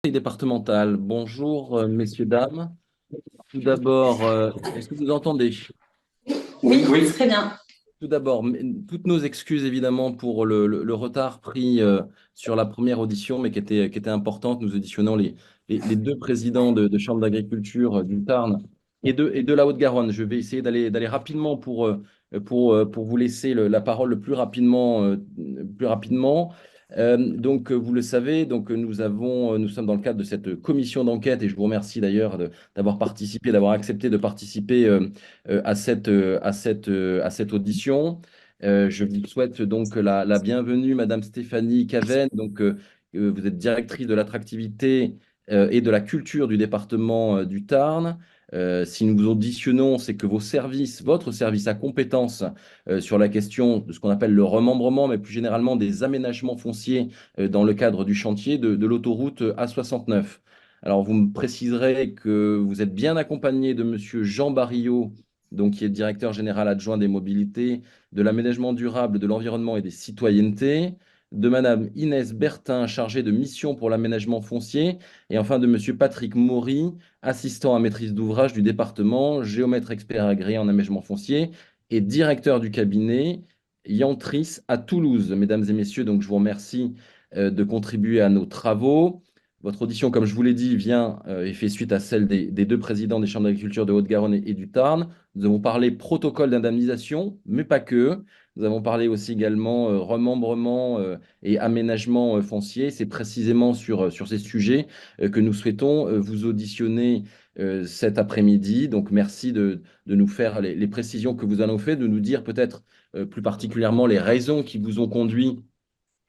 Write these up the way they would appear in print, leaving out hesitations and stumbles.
Départemental. Bonjour, messieurs, dames. Tout d'abord, est-ce que vous entendez? Oui, oui, très bien. Tout d'abord, toutes nos excuses évidemment pour le retard pris sur la première audition, mais qui était importante. Nous auditionnons les deux présidents de chambres d'agriculture du Tarn et de la Haute-Garonne. Je vais essayer d'aller rapidement pour vous laisser la parole le plus rapidement. Plus rapidement. Vous le savez, nous sommes dans le cadre de cette commission d'enquête et je vous remercie d'ailleurs d'avoir participé, d'avoir accepté de participer à cette audition. Je vous souhaite donc la bienvenue, Madame Stéphanie Caven. Vous êtes directrice de l'attractivité et de la culture du département du Tarn. Si nous vous auditionnons, c'est que votre service a compétence sur la question de ce qu'on appelle le remembrement, mais plus généralement des aménagements fonciers dans le cadre du chantier de l'autoroute A69. Alors, vous me préciserez que vous êtes bien accompagné de Monsieur Jean Barillot, donc qui est directeur général adjoint des mobilités, de l'aménagement durable, de l'environnement et des citoyennetés, de Madame Inès Bertin, chargée de mission pour l'aménagement foncier, et enfin de Monsieur Patrick Maury, assistant à maîtrise d'ouvrage du département, géomètre expert agréé en aménagement foncier et directeur du cabinet Yantris à Toulouse. Mesdames et messieurs, donc je vous remercie de contribuer à nos travaux. Votre audition, comme je vous l'ai dit, vient et fait suite à celle des deux présidents des chambres d'agriculture de Haute-Garonne et du Tarn. Nous avons parlé protocole d'indemnisation, mais pas que. Nous avons parlé aussi également remembrement et aménagement foncier. C'est précisément sur ces sujets que nous souhaitons vous auditionner cet après-midi. Donc, merci de nous faire les précisions que vous en avez fait, de nous dire peut-être plus particulièrement les raisons qui vous ont conduit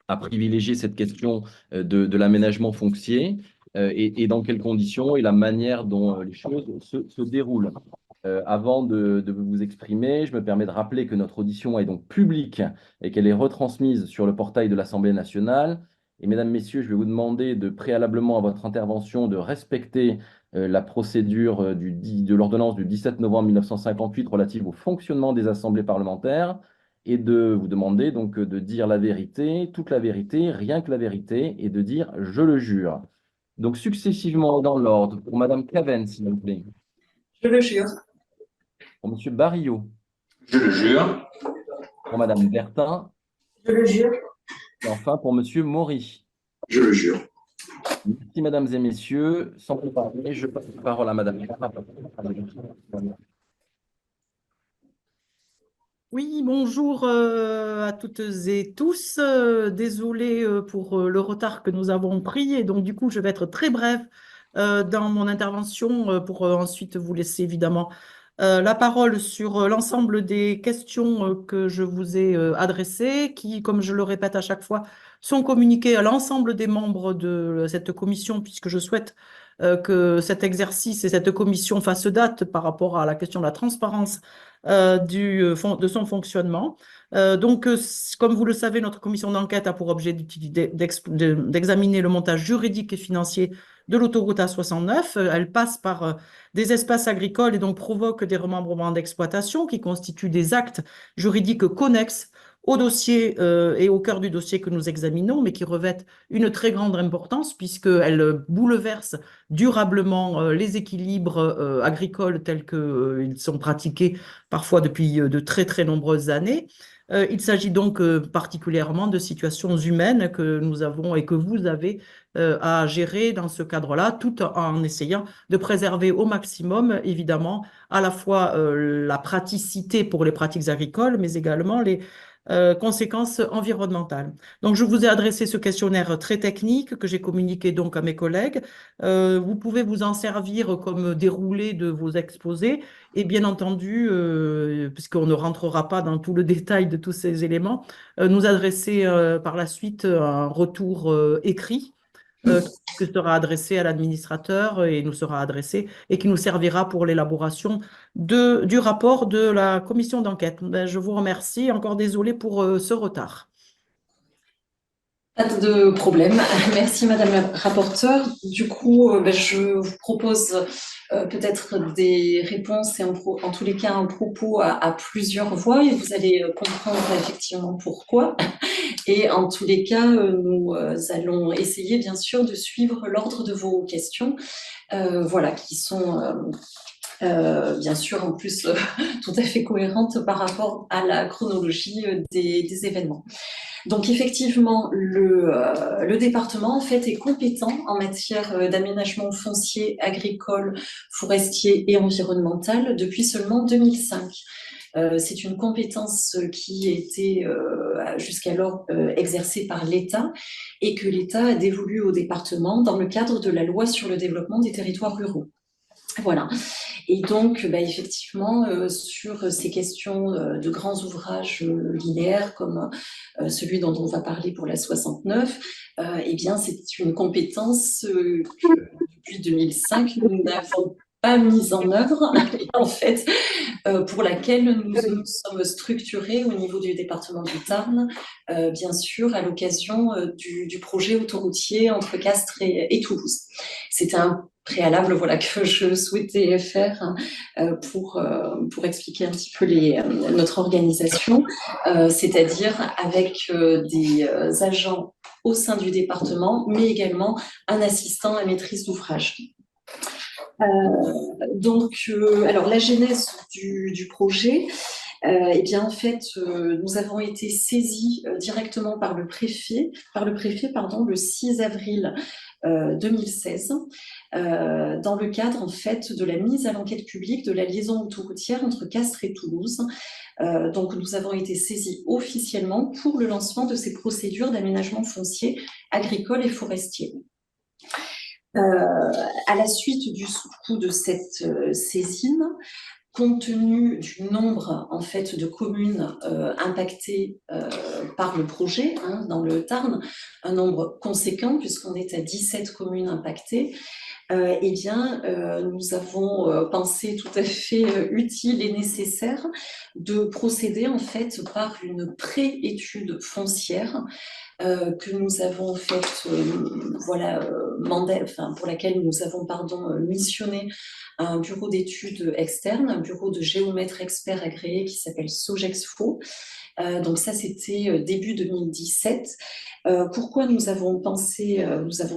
à privilégier cette question de l'aménagement foncier et dans quelles conditions et la manière dont les choses se déroulent. Avant de vous exprimer, je me permets de rappeler que notre audition est donc publique et qu'elle est retransmise sur le portail de l'Assemblée nationale. Et mesdames, messieurs, je vais vous demander préalablement à votre intervention de respecter la procédure de l'ordonnance du 17 novembre 1958 relative au fonctionnement des assemblées parlementaires et de vous demander donc de dire la vérité, toute la vérité, rien que la vérité, et de dire je le jure. Donc successivement dans l'ordre, pour Madame Caven, s'il vous plaît, Je le jure. pour Monsieur Barillot, Je le jure. pour Madame Bertin, Je le jure. et enfin pour Monsieur Maury. Je le jure. Merci, mesdames et messieurs. Sans plus tarder, je passe la parole à Madame Bertin. Oui, bonjour à toutes et tous. Désolée pour le retard que nous avons pris et donc du coup je vais être très brève dans mon intervention pour ensuite vous laisser évidemment la parole sur l'ensemble des questions que je vous ai adressées, qui, comme je le répète à chaque fois, sont communiquées à l'ensemble des membres de cette commission, puisque je souhaite que cet exercice et cette commission fassent date par rapport à la question de la transparence de son fonctionnement. Comme vous le savez, notre commission d'enquête a pour objet d'examiner le montage juridique et financier de l'autoroute A69. Elle passe par des espaces agricoles et donc provoque des remembrements d'exploitation qui constituent des actes juridiques connexes au dossier et au cœur du dossier que nous examinons, mais qui revêtent une très grande importance puisqu'elles bouleversent durablement les équilibres agricoles tels qu'ils sont pratiqués parfois depuis de très très nombreuses années. Il s'agit donc particulièrement de situations humaines que nous avons et que vous avez à gérer dans ce cadre-là, tout en essayant de préserver au maximum, évidemment, à la fois la praticité pour les pratiques agricoles, mais également les conséquences environnementales. Donc, je vous ai adressé ce questionnaire très technique que j'ai communiqué donc à mes collègues. Vous pouvez vous en servir comme déroulé de vos exposés et bien entendu, puisqu'on ne rentrera pas dans tout le détail de tous ces éléments, nous adresser par la suite un retour écrit qui sera adressé à l'administrateur et nous sera adressé et qui nous servira pour l'élaboration du rapport de la commission d'enquête. Ben, je vous remercie. Encore désolé pour ce retard. Pas de problème. Merci Madame la rapporteure. Du coup, je vous propose peut-être des réponses et en tous les cas un propos à plusieurs voix et vous allez comprendre effectivement pourquoi. Et en tous les cas, nous allons essayer bien sûr de suivre l'ordre de vos questions, voilà, qui sont bien sûr en plus tout à fait cohérentes par rapport à la chronologie des événements. Donc effectivement, le département en fait est compétent en matière d'aménagement foncier, agricole, forestier et environnemental depuis seulement 2005. C'est une compétence qui était jusqu'alors exercée par l'État et que l'État a dévolue au département dans le cadre de la loi sur le développement des territoires ruraux. Voilà. Et donc, effectivement, sur ces questions de grands ouvrages linéaires comme celui dont on va parler pour la 69, eh bien, c'est une compétence que depuis 2005, nous n'avons pas mise en œuvre, et en fait, pour laquelle nous sommes structurés au niveau du département du Tarn, bien sûr, à l'occasion du projet autoroutier entre Castres et Toulouse. C'était un préalable, voilà, que je souhaitais faire pour expliquer un petit peu notre organisation, c'est-à-dire avec des agents au sein du département, mais également un assistant à maîtrise d'ouvrage. Alors la genèse du projet, eh bien en fait, nous avons été saisis directement par le préfet, le 6 avril 2016, dans le cadre en fait de la mise à l'enquête publique de la liaison autoroutière entre Castres et Toulouse. Donc nous avons été saisis officiellement pour le lancement de ces procédures d'aménagement foncier, agricole et forestier. À la suite du coup de cette saisine, compte tenu du nombre en fait de communes impactées par le projet dans le Tarn, un nombre conséquent puisqu'on est à 17 communes impactées, eh bien, nous avons pensé tout à fait utile et nécessaire de procéder en fait par une pré-étude foncière que nous avons fait, pour laquelle nous avons missionné un bureau d'études externe, un bureau de géomètres experts agréés qui s'appelle Sogexfo. Donc ça, c'était début 2017. Pourquoi nous avons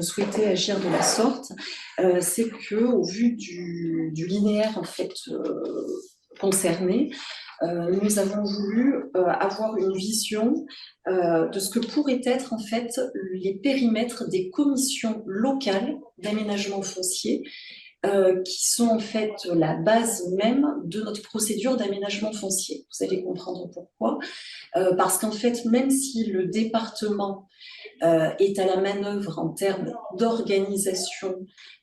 souhaité agir de la sorte, c'est que au vu du linéaire en fait concerné, nous avons voulu avoir une vision de ce que pourraient être en fait les périmètres des commissions locales d'aménagement foncier qui sont en fait la base même de notre procédure d'aménagement foncier. Vous allez comprendre pourquoi. Parce qu'en fait, même si le département est à la manœuvre en termes d'organisation,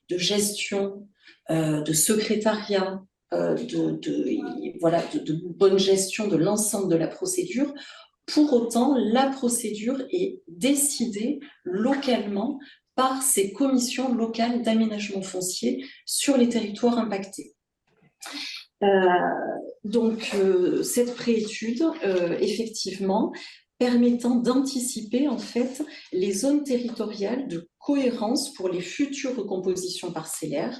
de gestion, de secrétariat, de bonne gestion de l'ensemble de la procédure. Pour autant, la procédure est décidée localement par ces commissions locales d'aménagement foncier sur les territoires impactés. Cette préétude, effectivement, permettant d'anticiper en fait les zones territoriales de cohérence pour les futures recompositions parcellaires.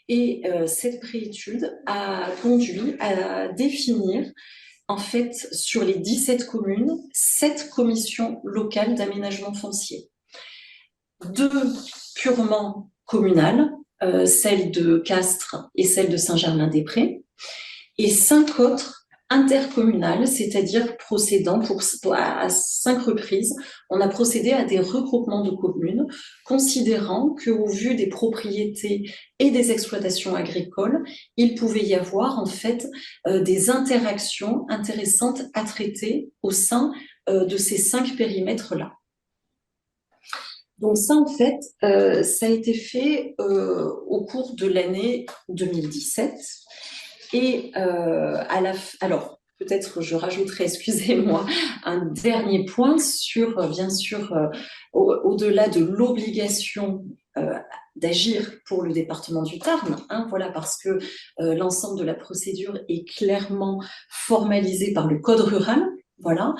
Et cette préétude a conduit à définir en fait sur les 17 communes 7 commissions locales d'aménagement foncier. 2 purement communales, celle de Castres et celle de Saint-Germain-des-Prés, et 5 autres intercommunales, c'est-à-dire procédant à 5 reprises, on a procédé à des regroupements de communes, considérant qu'au vu des propriétés et des exploitations agricoles, il pouvait y avoir en fait des interactions intéressantes à traiter au sein de ces 5 périmètres-là. Donc ça, en fait, ça a été fait au cours de l'année 2017. Et alors, peut-être je rajouterai, excusez-moi, un dernier point sur, bien sûr, au-delà de l'obligation d'agir pour le département du Tarn, voilà, parce que l'ensemble de la procédure est clairement formalisée par le Code rural. Voilà.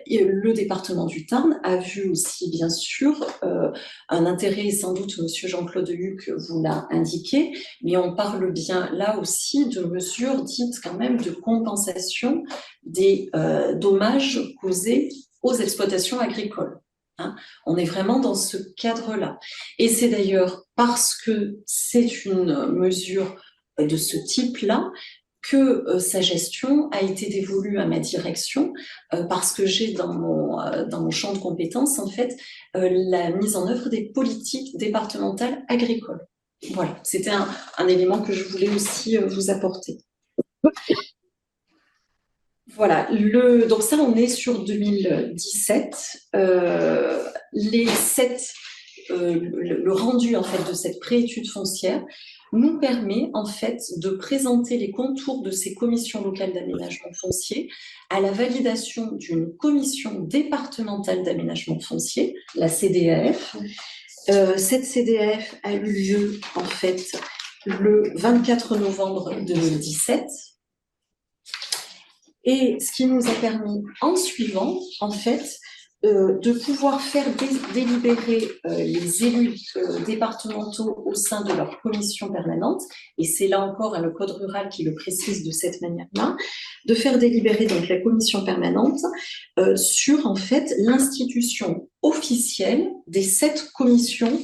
Et le département du Tarn a vu aussi, bien sûr, un intérêt, et sans doute Monsieur Jean-Claude Huc vous l'a indiqué, mais on parle bien là aussi de mesures dites quand même de compensation des dommages causés aux exploitations agricoles. Hein. On est vraiment dans ce cadre-là. Et c'est d'ailleurs parce que c'est une mesure de ce type-là que sa gestion a été dévolue à ma direction parce que j'ai dans mon champ de compétences, en fait, la mise en œuvre des politiques départementales agricoles. Voilà, c'était un élément que je voulais aussi vous apporter. Voilà, donc ça, on est sur 2017. Le rendu en fait de cette préétude foncière nous permet en fait de présenter les contours de ces commissions locales d'aménagement foncier à la validation d'une commission départementale d'aménagement foncier, la CDAF. Cette CDAF a eu lieu en fait le 24 novembre 2017. Et ce qui nous a permis, en suivant, en fait, de pouvoir faire délibérer les élus départementaux au sein de leur commission permanente, et c'est là encore le Code rural qui le précise de cette manière-là, de faire délibérer donc la commission permanente sur, en fait, l'institution officielle des 7 commissions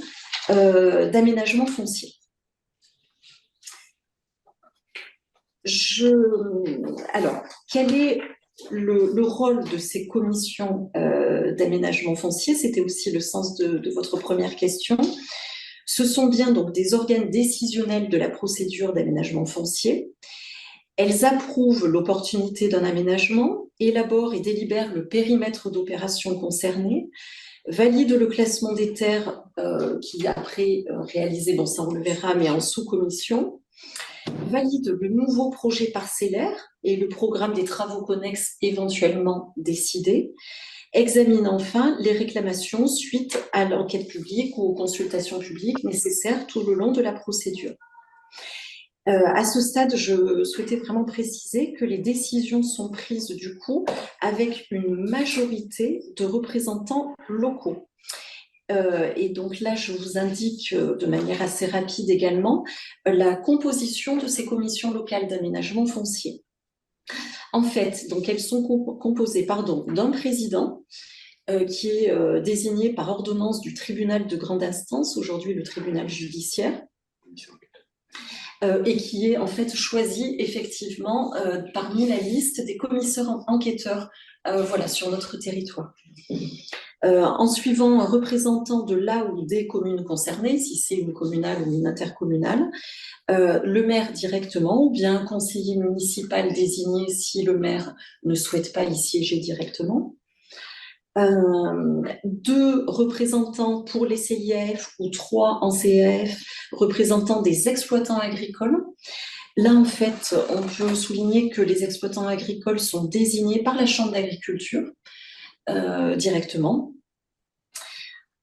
d'aménagement foncier. Alors, quel est le rôle de ces commissions d'aménagement foncier? C'était aussi le sens de votre première question. Ce sont bien donc des organes décisionnels de la procédure d'aménagement foncier. Elles approuvent l'opportunité d'un aménagement, élaborent et délibèrent le périmètre d'opération concerné, valident le classement des terres qui après réalisé, bon ça on le verra, mais en sous-commission, valide le nouveau projet parcellaire et le programme des travaux connexes éventuellement décidés, examine enfin les réclamations suite à l'enquête publique ou aux consultations publiques nécessaires tout le long de la procédure. À ce stade, je souhaitais vraiment préciser que les décisions sont prises du coup avec une majorité de représentants locaux. Et donc là, je vous indique de manière assez rapide également la composition de ces commissions locales d'aménagement foncier. En fait, donc elles sont composées d'un président qui est désigné par ordonnance du tribunal de grande instance, aujourd'hui le tribunal judiciaire, et qui est en fait choisi effectivement parmi la liste des commissaires enquêteurs voilà, sur notre territoire. En suivant un représentant de la ou des communes concernées, si c'est une communale ou une intercommunale, le maire directement ou bien un conseiller municipal désigné si le maire ne souhaite pas y siéger directement. 2 représentants pour les CIF ou 3 en CAF, représentant des exploitants agricoles. Là, en fait, on peut souligner que les exploitants agricoles sont désignés par la Chambre d'agriculture directement.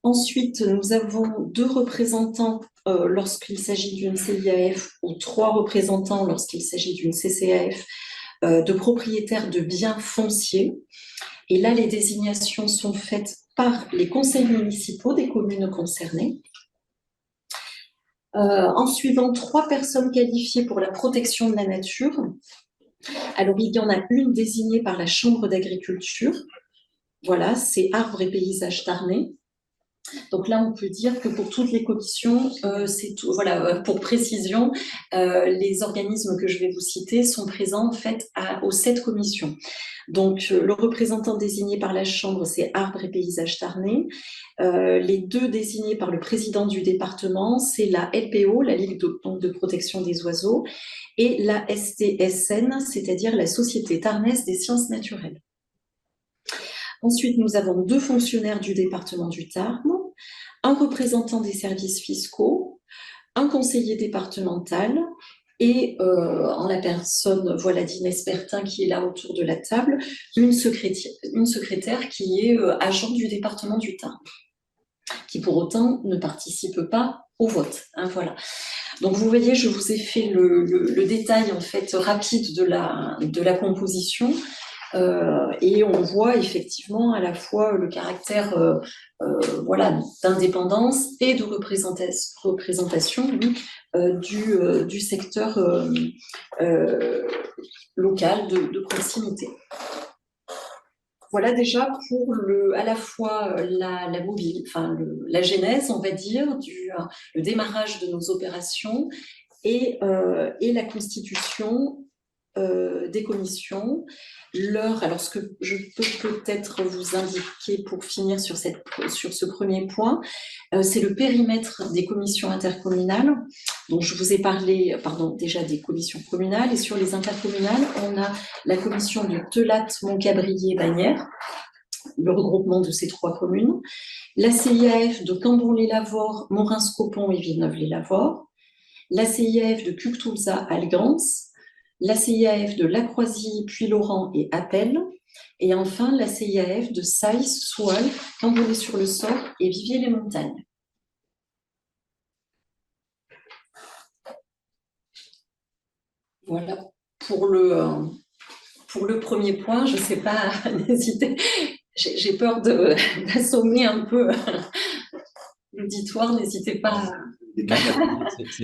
Ensuite, nous avons 2 représentants lorsqu'il s'agit d'une CIAF ou 3 représentants lorsqu'il s'agit d'une CCAF de propriétaires de biens fonciers. Et là, les désignations sont faites par les conseils municipaux des communes concernées. En suivant 3 personnes qualifiées pour la protection de la nature. Alors, il y en a une désignée par la Chambre d'agriculture. Voilà, c'est Arbres et Paysages Tarnais. Donc là, on peut dire que pour toutes les commissions, c'est tout. Voilà, pour précision, les organismes que je vais vous citer sont présents en fait aux 7 commissions. Donc, le représentant désigné par la Chambre, c'est Arbres et Paysages Tarnais. Les 2 désignés par le président du département, c'est la LPO, la Ligue de protection des oiseaux, et la STSN, c'est-à-dire la Société Tarnaise des sciences naturelles. Ensuite, nous avons 2 fonctionnaires du département du Tarn, un représentant des services fiscaux, un conseiller départemental et en la personne voilà, d'Inès Bertin qui est là autour de la table, une secrétaire qui est agent du département du Tarn, qui pour autant ne participe pas au vote. Hein, voilà. Donc vous voyez, je vous ai fait le détail en fait rapide de la composition. Et on voit effectivement à la fois le caractère voilà, d'indépendance et de représentation oui, du secteur local de proximité. Voilà déjà pour à la fois la genèse, on va dire, le démarrage de nos opérations et la constitution des commissions. Alors ce que je peux peut-être vous indiquer pour finir sur ce premier point, c'est le périmètre des commissions intercommunales. Donc je vous ai parlé, déjà des commissions communales, et sur les intercommunales, on a la commission de Telatte, Montcabrier, Bagnères, le regroupement de ces 3 communes, la CIAF de Cambon-les-Lavores, Morins-Copon et Villeneuve-les-Lavores, la CIAF de Cuctoulza, Algans, la CIAF de Lacroisie, Puylaurens et Appel, et enfin la CIAF de Saïs, Soual, Cambonnay-sur-le-Sort et Viviers-les-Montagnes. Voilà pour le premier point. Je ne sais pas, n'hésitez, j'ai peur d'assommer un peu l'auditoire, n'hésitez pas. C'est